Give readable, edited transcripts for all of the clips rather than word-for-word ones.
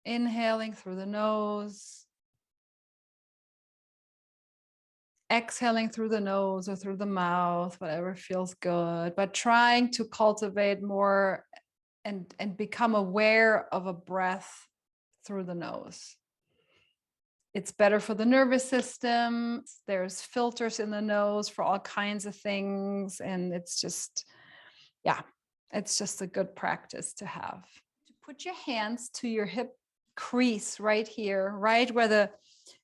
Inhaling through the nose. Exhaling through the nose or through the mouth, whatever feels good, but trying to cultivate more and become aware of a breath through the nose. It's better for the nervous system. There's filters in the nose for all kinds of things. And it's just, yeah, it's just a good practice to have. Put your hands to your hip crease right here, right where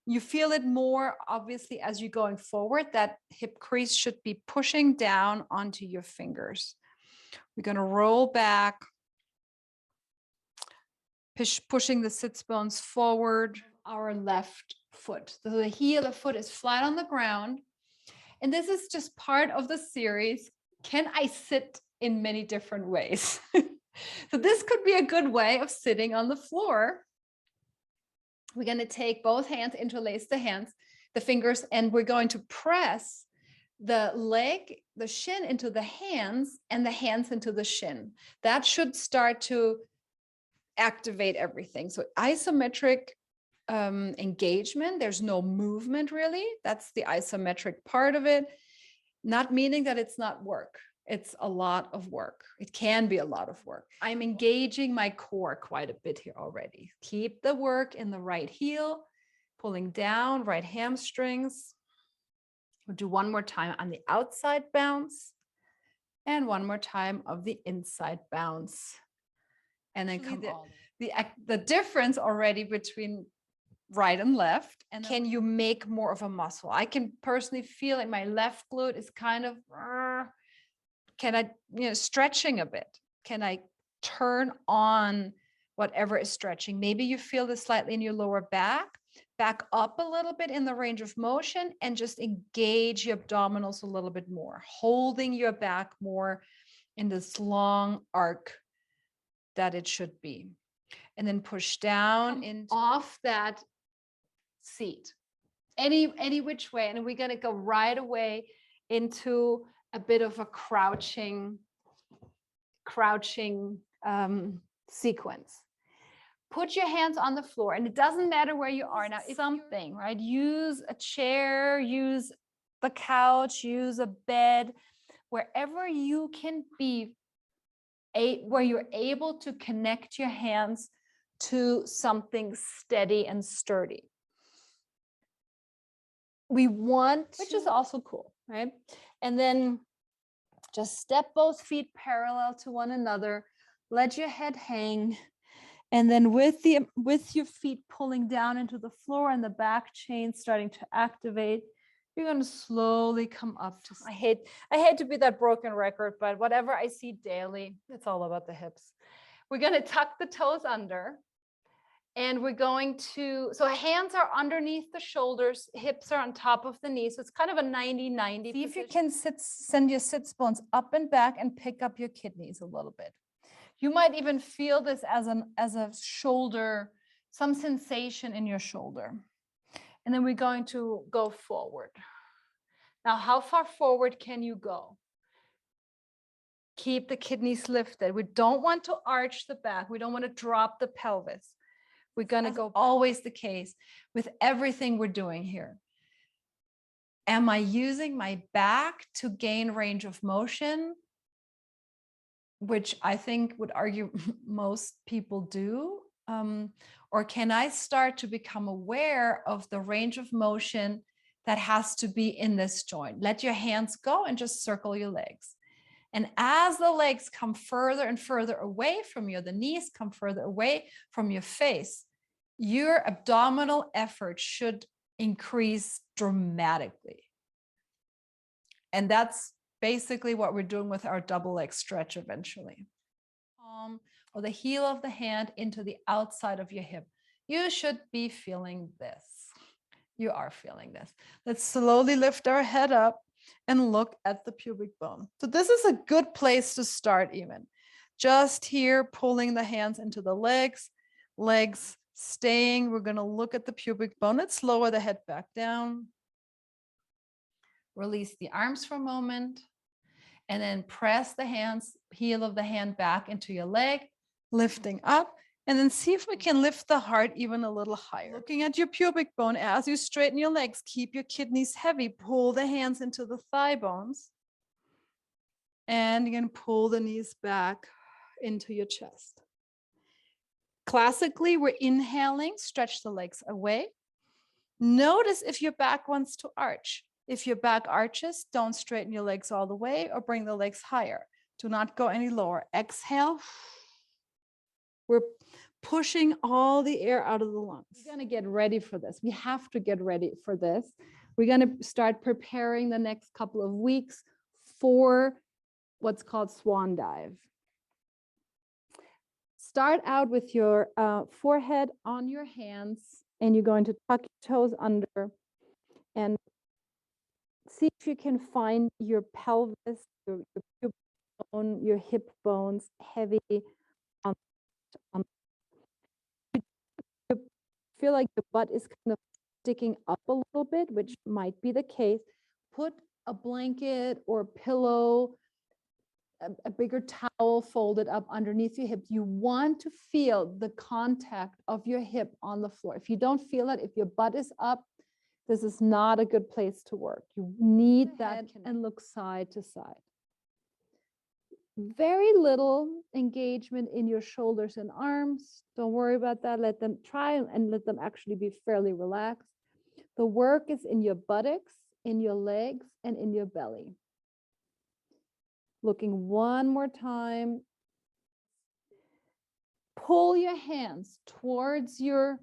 you feel it more obviously as you're going forward. That hip crease should be pushing down onto your fingers. We're going to roll back, pushing the sits bones forward. Our left foot, so the heel of the foot is flat on the ground. And this is just part of the series. Can I sit in many different ways? So this could be a good way of sitting on the floor. We're going to take both hands, interlace the fingers, and we're going to press the leg, the shin into the hands and the hands into the shin. That should start to activate everything. So isometric engagement, there's no movement really. That's the isometric part of it. Not meaning that it's not work. It's a lot of work. It can be a lot of work. I'm engaging my core quite a bit here already. Keep the work in the right heel, pulling down right hamstrings. We'll do one more time on the outside bounce and one more time of the inside bounce. And then come the difference already between right and left. And can you make more of a muscle? I can personally feel like my left glute is kind of, can I, stretching a bit? Can I turn on whatever is stretching? Maybe you feel this slightly in your lower back. Back up a little bit in the range of motion and just engage your abdominals a little bit more, holding your back more in this long arc that it should be. And then push down and off that seat, any which way. And we're going to go right away into a bit of a crouching sequence. Put your hands on the floor, and it doesn't matter where you are now. It's something, right? Use a chair, use the couch, use a bed, wherever you can be, where you're able to connect your hands to something steady and sturdy. We want, which is also cool, right? And then just step both feet parallel to one another. Let your head hang. And then with your feet pulling down into the floor and the back chain starting to activate, you're going to slowly come up to, I hate to be that broken record, but whatever I see daily, it's all about the hips. We're going to tuck the toes under. And we're going to, so hands are underneath the shoulders, hips are on top of the knees. So it's kind of a 90-90. See if you can send your sits bones up and back and pick up your kidneys a little bit. You might even feel this as a shoulder, some sensation in your shoulder. And then we're going to go forward. Now, how far forward can you go? Keep the kidneys lifted. We don't want to arch the back. We don't want to drop the pelvis. We're going to go, always the case with everything we're doing here. Am I using my back to gain range of motion? Which I think would argue most people do. Or can I start to become aware of the range of motion that has to be in this joint? Let your hands go and just circle your legs. And as the legs come further and further away from you, the knees come further away from your face, your abdominal effort should increase dramatically. And that's basically what we're doing with our double leg stretch eventually. Palm or the heel of the hand into the outside of your hip. You should be feeling this. You are feeling this. Let's slowly lift our head up and look at the pubic bone. So this is a good place to start even. Just here, pulling the hands into the legs staying. We're going to look at the pubic bone. Let's lower the head back down. Release the arms for a moment. And then press the hands, heel of the hand back into your leg, lifting up And then see if we can lift the heart even a little higher. Looking at your pubic bone as you straighten your legs, keep your kidneys heavy, pull the hands into the thigh bones. And you're going to pull the knees back into your chest. Classically, we're inhaling, stretch the legs away. Notice if your back wants to arch. If your back arches, don't straighten your legs all the way or bring the legs higher. Do not go any lower. Exhale. We're pushing all the air out of the lungs. We're going to get ready for this. We have to get ready for this. We're going to start preparing the next couple of weeks for what's called swan dive. Start out with your forehead on your hands, and you're going to tuck your toes under and see if you can find your pelvis, your bone, your hip bones heavy. Feel like the butt is kind of sticking up a little bit, which might be the case. Put a blanket or a pillow, a bigger towel folded up underneath your hips. You want to feel the contact of your hip on the floor. If you don't feel it, if your butt is up, this is not a good place to work. You need that and look side to side. Very little engagement in your shoulders and arms. Don't worry about that. Let them try and let them actually be fairly relaxed. The work is in your buttocks, in your legs, and in your belly. Looking one more time. Pull your hands towards your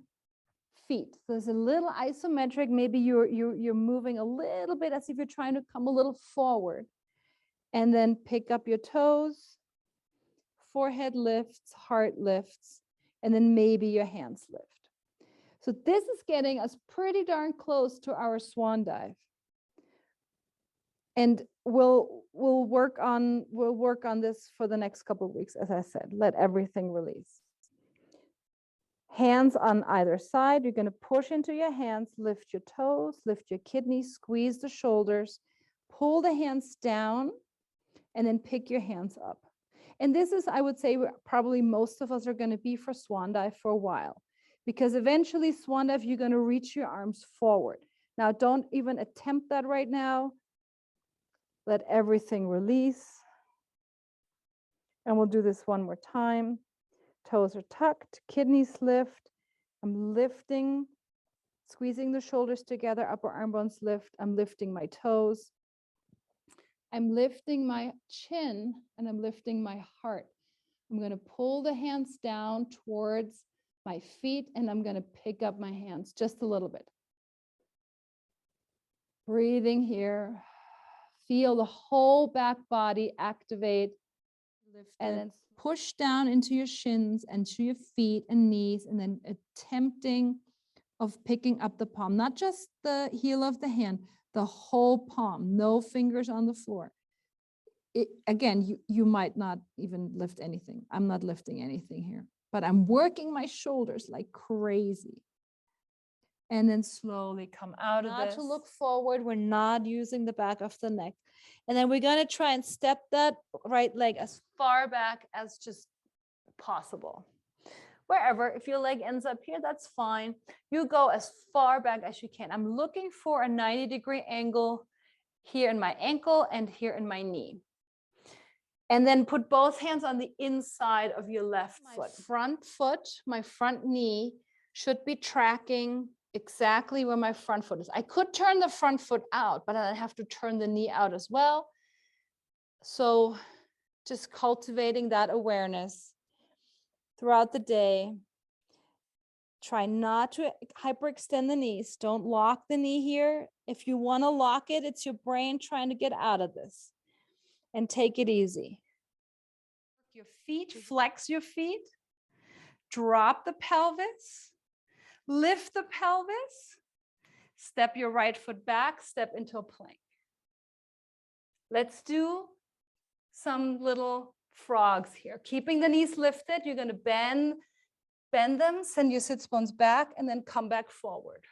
feet. So there's a little isometric. Maybe you're moving a little bit as if you're trying to come a little forward. And then pick up your toes, forehead lifts, heart lifts, and then maybe your hands lift. So this is getting us pretty darn close to our swan dive. And we'll work on this for the next couple of weeks, as I said. Let everything release. Hands on either side. You're going to push into your hands, lift your toes, lift your kidneys, squeeze the shoulders, pull the hands down, and then pick your hands up. And this is, I would say, probably most of us are going to be for swan dive for a while, because eventually swan dive, you're going to reach your arms forward. Now, don't even attempt that right now. Let everything release. And we'll do this one more time. Toes are tucked, kidneys lift. I'm lifting, squeezing the shoulders together, upper arm bones lift. I'm lifting my toes. I'm lifting my chin and I'm lifting my heart. I'm going to pull the hands down towards my feet and I'm going to pick up my hands just a little bit. Breathing here. Feel the whole back body activate. And then push down into your shins and to your feet and knees, and then attempting of picking up the palm, not just the heel of the hand, the whole palm, no fingers on the floor. Again, you might not even lift anything. I'm not lifting anything here, but I'm working my shoulders like crazy. And then slowly come out of this. Not to look forward. We're not using the back of the neck. And then we're going to try and step that right leg as far back as just possible. Wherever, if your leg ends up here, that's fine. You go as far back as you can. I'm looking for a 90-degree angle here in my ankle and here in my knee. And then put both hands on the inside of your left foot. Front foot, my front knee should be tracking exactly where my front foot is. I could turn the front foot out, but I have to turn the knee out as well. So just cultivating that awareness throughout the day. Try not to hyperextend the knees. Don't lock the knee here. If you want to lock it, it's your brain trying to get out of this. And take it easy. Your feet, flex your feet. Drop the pelvis. Lift the pelvis. Step your right foot back. Step into a plank. Let's do some little frogs here. Keeping the knees lifted, you're going to bend them, send your sits bones back, and then come back forward.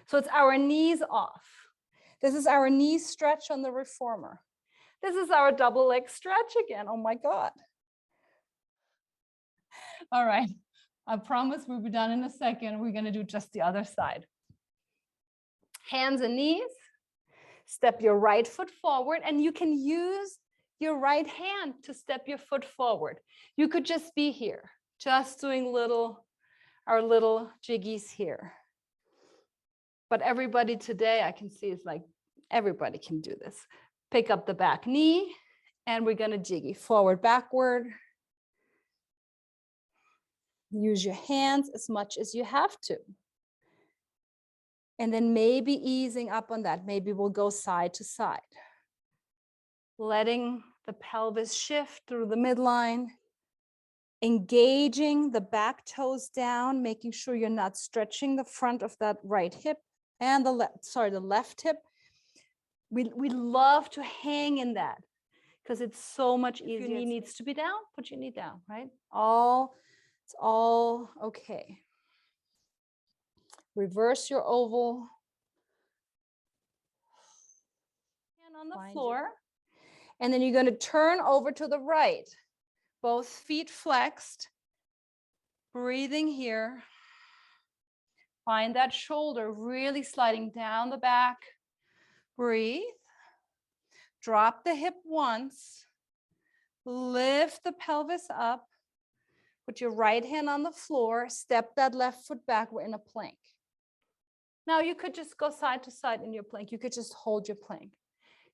So it's our knees off. This is our knee stretch on the reformer. This is our double leg stretch again. Oh my God. All right. I promise we'll be done in a second. We're going to do just the other side. Hands and knees. Step your right foot forward, and you can use your right hand to step your foot forward. You could just be here, just doing our little jiggies here. But everybody today, I can see, is like, everybody can do this. Pick up the back knee, and we're going to jiggy forward, backward. Use your hands as much as you have to. And then maybe easing up on that. Maybe we'll go side to side. Letting the pelvis shift through the midline. Engaging the back toes down, making sure you're not stretching the front of that right hip and the left hip. We love to hang in that because it's so much easier. If your knee needs to be down, put your knee down, right? It's all okay. Reverse your oval. Hand on the floor. And then you're going to turn over to the right. Both feet flexed. Breathing here. Find that shoulder really sliding down the back. Breathe. Drop the hip once. Lift the pelvis up. Put your right hand on the floor. Step that left foot back. We're in a plank. Now you could just go side to side in your plank. You could just hold your plank.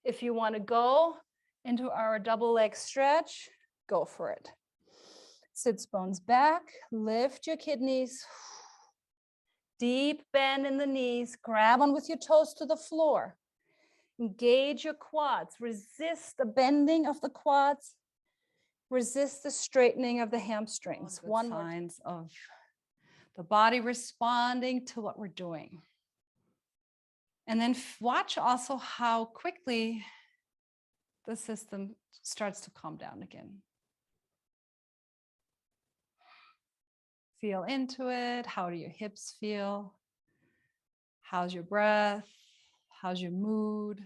If you want to go into our double leg stretch, go for it. Sits bones back. Lift your kidneys. Deep bend in the knees. Grab on with your toes to the floor. Engage your quads. Resist the bending of the quads. Resist the straightening of the hamstrings. One more signs of the body responding to what we're doing. And then watch also how quickly the system starts to calm down again. Feel into it. How do your hips feel? How's your breath? How's your mood?